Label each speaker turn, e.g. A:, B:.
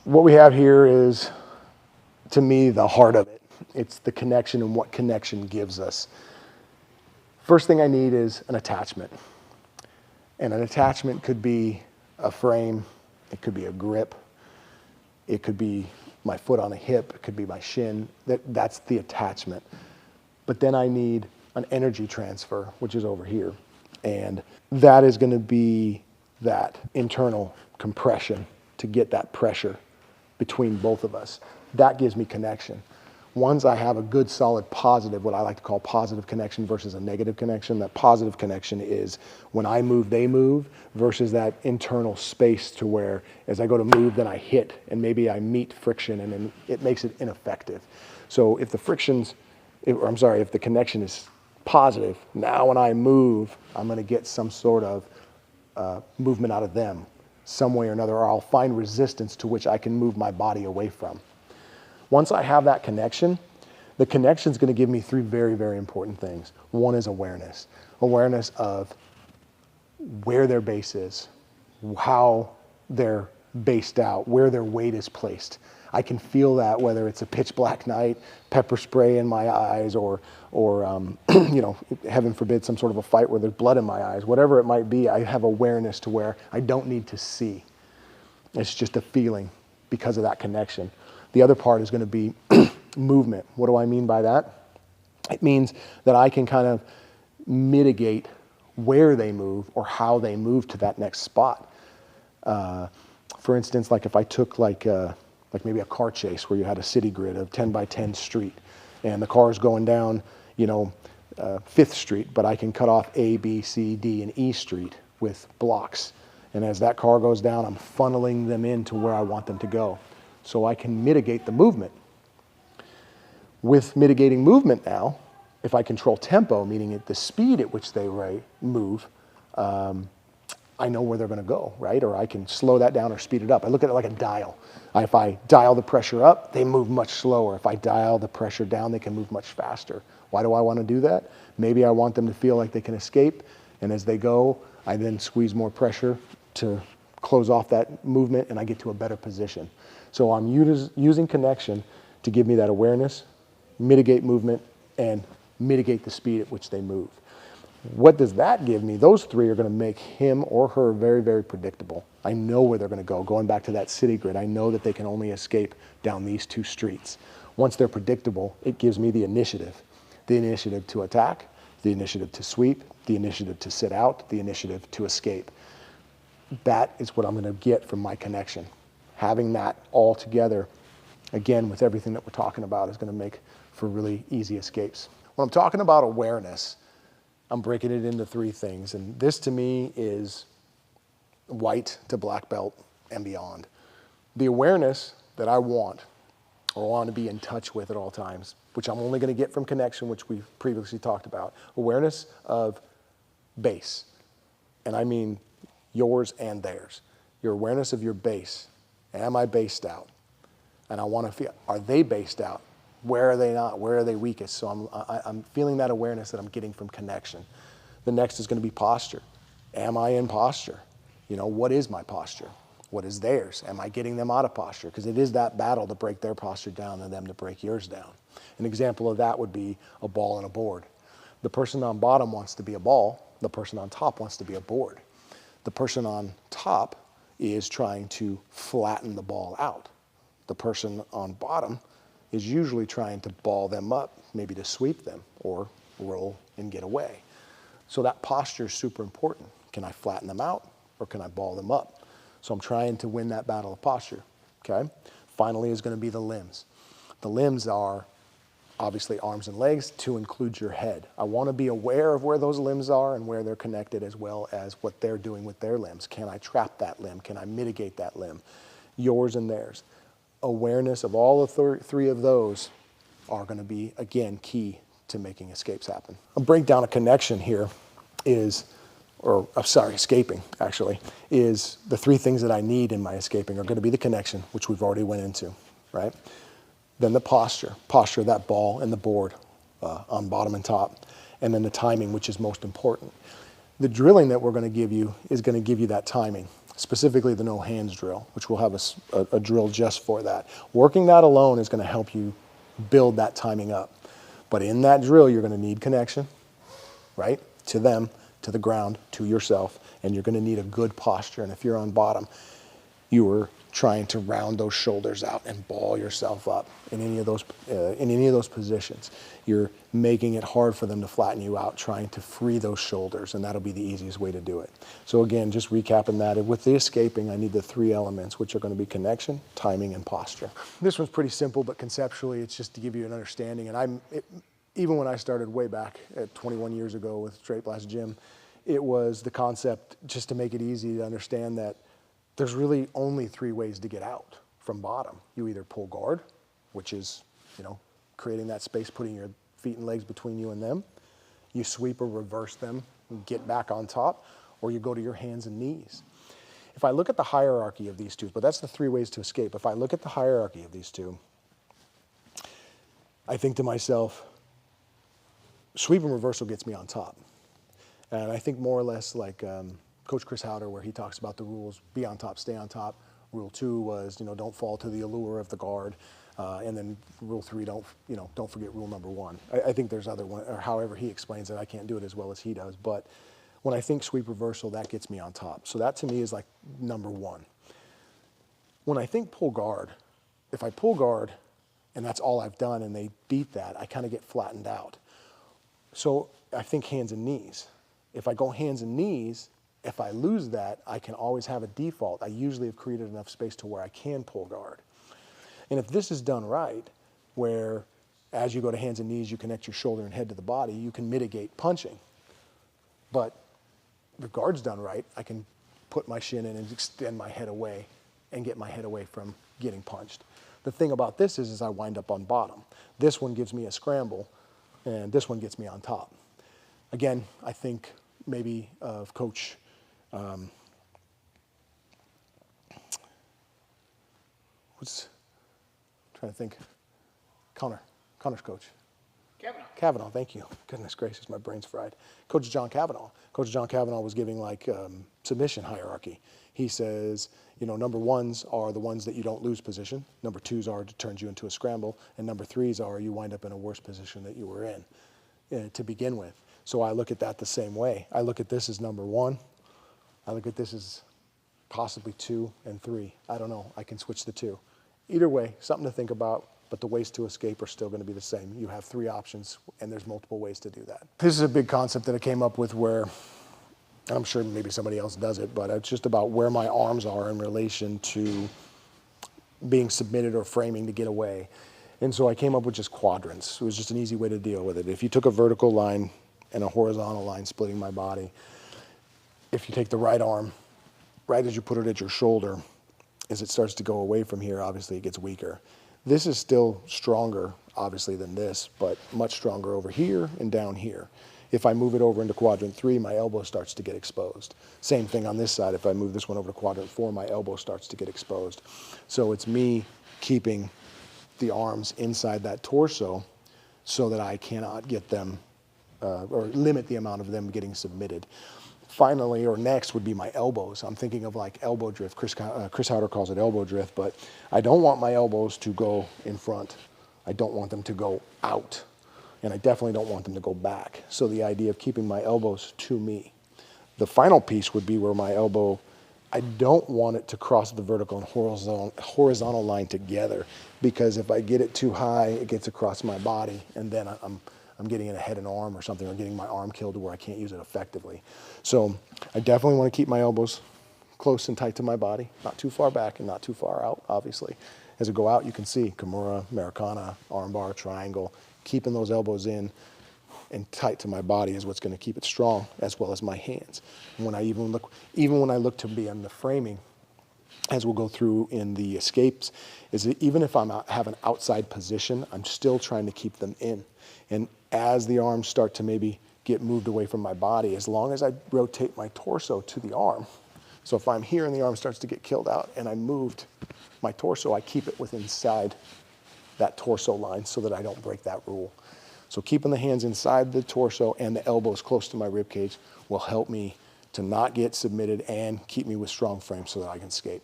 A: What we have here is, to me, the heart of it. It's the connection and what connection gives us. First thing I need is an attachment. And an attachment could be a frame, it could be a grip, it could be my foot on a hip, it could be my shin. That's the attachment. But then I need an energy transfer, which is over here. And that is going to be that internal compression to get that pressure between both of us. That gives me connection. Once I have a good, solid, positive, what I like to call positive connection versus a negative connection, that positive connection is when I move, they move, versus that internal space to where as I go to move, then I hit, and maybe I meet friction, and then it makes it ineffective. So if the if the connection is positive, now when I move, I'm going to get some sort of movement out of them, some way or another, or I'll find resistance to which I can move my body away from. Once I have that connection, the connection is going to give me three very, very important things. One is awareness. Awareness of where their base is, how they're based out, where their weight is placed. I can feel that whether it's a pitch black night, pepper spray in my eyes, or heaven forbid, some sort of a fight where there's blood in my eyes. Whatever it might be, I have awareness to where I don't need to see. It's just a feeling because of that connection. The other part is going to be movement. What do I mean by that? It means that I can kind of mitigate where they move or how they move to that next spot. For instance, like if I took like maybe a car chase where you had a city grid of 10 by 10 street, and the car is going down, 5th Street, but I can cut off A, B, C, D, and E Street with blocks. And as that car goes down, I'm funneling them into where I want them to go. So I can mitigate the movement. With mitigating movement now, if I control tempo, meaning at the speed at which they move, I know where they're going to go, right? Or I can slow that down or speed it up. I look at it like a dial. If I dial the pressure up, they move much slower. If I dial the pressure down, they can move much faster. Why do I want to do that? Maybe I want them to feel like they can escape, and as they go, I then squeeze more pressure to close off that movement, and I get to a better position. So I'm using connection to give me that awareness, mitigate movement, and mitigate the speed at which they move. What does that give me? Those three are going to make him or her very, very predictable. I know where they're going to go. Going back to that city grid, I know that they can only escape down these two streets. Once they're predictable, it gives me the initiative to attack, the initiative to sweep, the initiative to sit out, the initiative to escape. That is what I'm going to get from my connection. Having that all together, again, with everything that we're talking about, is going to make for really easy escapes. When I'm talking about awareness, I'm breaking it into three things. And this to me is white to black belt and beyond. The awareness that I want to be in touch with at all times, which I'm only going to get from connection, which we've previously talked about. Awareness of base. And I mean yours and theirs. Your awareness of your base. Am I based out? And I want to feel, are they based out? Where are they not? Where are they weakest? So I'm feeling that awareness that I'm getting from connection. The next is going to be posture. Am I in posture? What is my posture? What is theirs? Am I getting them out of posture? Because it is that battle to break their posture down and them to break yours down. An example of that would be a ball and a board. The person on bottom wants to be a ball. The person on top wants to be a board. The person on top is trying to flatten the ball out. The person on bottom is usually trying to ball them up, maybe to sweep them or roll and get away. So that posture is super important. Can I flatten them out or can I ball them up? So I'm trying to win that battle of posture, okay? Finally is going to be the limbs. The limbs are obviously arms and legs to include your head. I want to be aware of where those limbs are and where they're connected, as well as what they're doing with their limbs. Can I trap that limb? Can I mitigate that limb? Yours and theirs. Awareness of all the three of those are going to be, again, key to making escapes happen. A breakdown of connection here is, escaping actually, is the three things that I need in my escaping are going to be the connection, which we've already went into, right? Then the posture of that ball and the board on bottom and top, and then the timing, which is most important. The drilling that we're going to give you is going to give you that timing. specifically the no hands drill, which we'll have a drill just for that. Working that alone is going to help you build that timing up. But in that drill, you're going to need connection, right? To them, to the ground, to yourself, and you're going to need a good posture. And if you're on bottom, you are trying to round those shoulders out and ball yourself up in any of those positions. You're making it hard for them to flatten you out, trying to free those shoulders, and that'll be the easiest way to do it. So again, just recapping that, with the escaping, I need the 3 elements, which are going to be connection, timing, and posture. This one's pretty simple, but conceptually, it's just to give you an understanding. And even when I started way back at 21 years ago with Straight Blast Gym, it was the concept just to make it easy to understand that there's really only 3 ways to get out from bottom. You either pull guard, which is, creating that space, putting your feet and legs between you and them. You sweep or reverse them and get back on top, or you go to your hands and knees. If I look at the hierarchy of these two, but that's the 3 ways to escape. If I look at the hierarchy of these two, I think to myself, sweep and reversal gets me on top. And I think more or less like Coach Chris Howder, where he talks about the rules: be on top, stay on top. Rule 2 was, don't fall to the allure of the guard. And then rule 3, don't forget rule number 1. I think there's other one, or however he explains it. I can't do it as well as he does. But when I think sweep reversal, that gets me on top. So that to me is like number 1. When I think pull guard, if I pull guard and that's all I've done and they beat that, I kind of get flattened out. So I think hands and knees. If I go hands and knees, if I lose that, I can always have a default. I usually have created enough space to where I can pull guard. And if this is done right, where as you go to hands and knees, you connect your shoulder and head to the body, you can mitigate punching. But if guard's done right, I can put my shin in and extend my head away and get my head away from getting punched. The thing about this is I wind up on bottom. This one gives me a scramble, and this one gets me on top. Again, I think maybe of Coach trying to think. Connor's coach. Kavanaugh, thank you. Goodness gracious, my brain's fried. Coach John Kavanaugh. Coach John Kavanaugh was giving like submission hierarchy. He says, number 1s are the ones that you don't lose position. Number 2s are to turn you into a scramble. And number 3s are you wind up in a worse position that you were in to begin with. So I look at that the same way. I look at this as number 1. I look at this as possibly 2 and 3. I don't know. I can switch the 2. Either way, something to think about, but the ways to escape are still going to be the same. You have 3 options, and there's multiple ways to do that. This is a big concept that I came up with where, and I'm sure maybe somebody else does it, but it's just about where my arms are in relation to being submitted or framing to get away. And so I came up with just quadrants. It was just an easy way to deal with it. If you took a vertical line and a horizontal line splitting my body, if you take the right arm, right as you put it at your shoulder, as it starts to go away from here, obviously it gets weaker. This is still stronger, obviously, than this, but much stronger over here and down here. If I move it over into quadrant 3, my elbow starts to get exposed. Same thing on this side. If I move this one over to quadrant 4, my elbow starts to get exposed. So it's me keeping the arms inside that torso so that I cannot get them, or limit the amount of them getting submitted. Finally, or next, would be my elbows. I'm thinking of like elbow drift. Chris Howder calls it elbow drift, but I don't want my elbows to go in front. I don't want them to go out, and I definitely don't want them to go back. So the idea of keeping my elbows to me. The final piece would be where my elbow, I don't want it to cross the vertical and horizontal line together, because if I get it too high, it gets across my body, and then I'm getting in a head and arm or something, or getting my arm killed to where I can't use it effectively. So I definitely want to keep my elbows close and tight to my body, not too far back and not too far out, obviously. As I go out, you can see Kimura, Americana, armbar, triangle. Keeping those elbows in and tight to my body is what's going to keep it strong, as well as my hands. And when I even when I look to be in the framing, as we'll go through in the escapes, is that even if I have an outside position, I'm still trying to keep them in. And as the arms start to maybe get moved away from my body, as long as I rotate my torso to the arm. So if I'm here and the arm starts to get killed out and I moved my torso, I keep it within inside that torso line so that I don't break that rule. So keeping the hands inside the torso and the elbows close to my rib cage will help me to not get submitted and keep me with strong frames so that I can skate.